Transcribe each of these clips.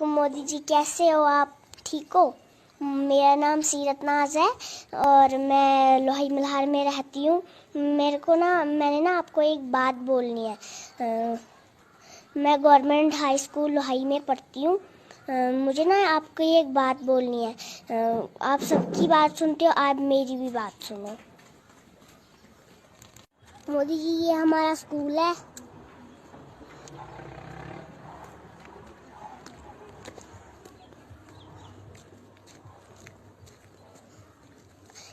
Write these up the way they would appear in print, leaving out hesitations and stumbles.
वालेकुम मोदी जी, कैसे हो आप? ठीक हो? मेरा नाम सीरत नाज है और मैं लोहाई मल्हार में रहती हूँ। मैंने ना आपको एक बात बोलनी है। मैं गवर्नमेंट हाई स्कूल लोहाई में पढ़ती हूँ। मुझे ना आपको एक बात बोलनी है। आप सबकी बात सुनते हो, आप मेरी भी बात सुनो। मोदी जी, ये हमारा स्कूल है।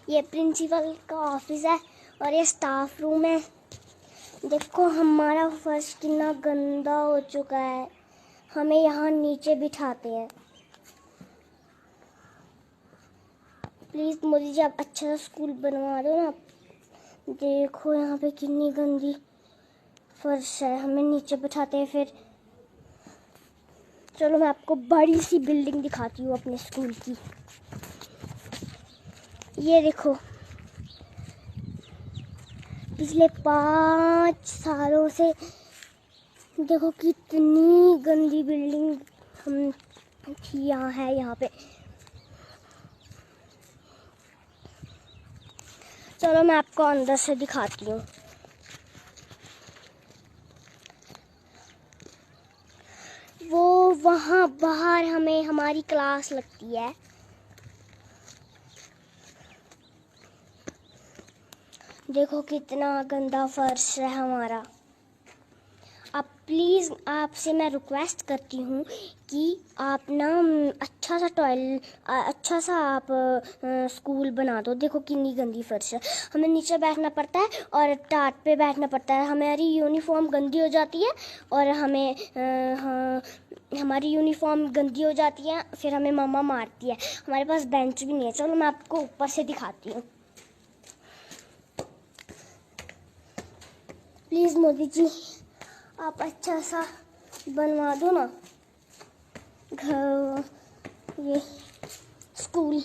ये प्रिंसिपल का ऑफिस है और ये स्टाफ रूम है। देखो हमारा फर्श कितना गंदा हो चुका है, हमें यहाँ नीचे बिठाते हैं। प्लीज़ मोदी जी, आप अच्छा सा स्कूल बनवा दो ना। देखो यहाँ पे कितनी गंदी फर्श है, हमें नीचे बिठाते हैं। फिर चलो मैं आपको बड़ी सी बिल्डिंग दिखाती हूँ अपने स्कूल की। ये देखो, पिछले 5 सालों से देखो कितनी गंदी बिल्डिंग हम थी यहाँ पे। चलो मैं आपको अंदर से दिखाती हूँ। वो वहाँ बाहर हमें हमारी क्लास लगती है। देखो कितना गंदा फर्श है हमारा। आप प्लीज़, आपसे मैं रिक्वेस्ट करती हूँ कि आप ना अच्छा सा आप स्कूल बना दो। देखो कितनी गंदी फर्श है, हमें नीचे बैठना पड़ता है और टाट पे बैठना पड़ता है। हमारी यूनिफॉर्म गंदी हो जाती है और हमारी यूनिफॉर्म गंदी हो जाती है, फिर हमें मम्मा मारती है। हमारे पास बेंच भी नहीं है। चलो मैं आपको ऊपर से दिखाती हूँ। प्लीज़ मोदी जी, आप अच्छा सा बनवा दो ना घर, ये स्कूल।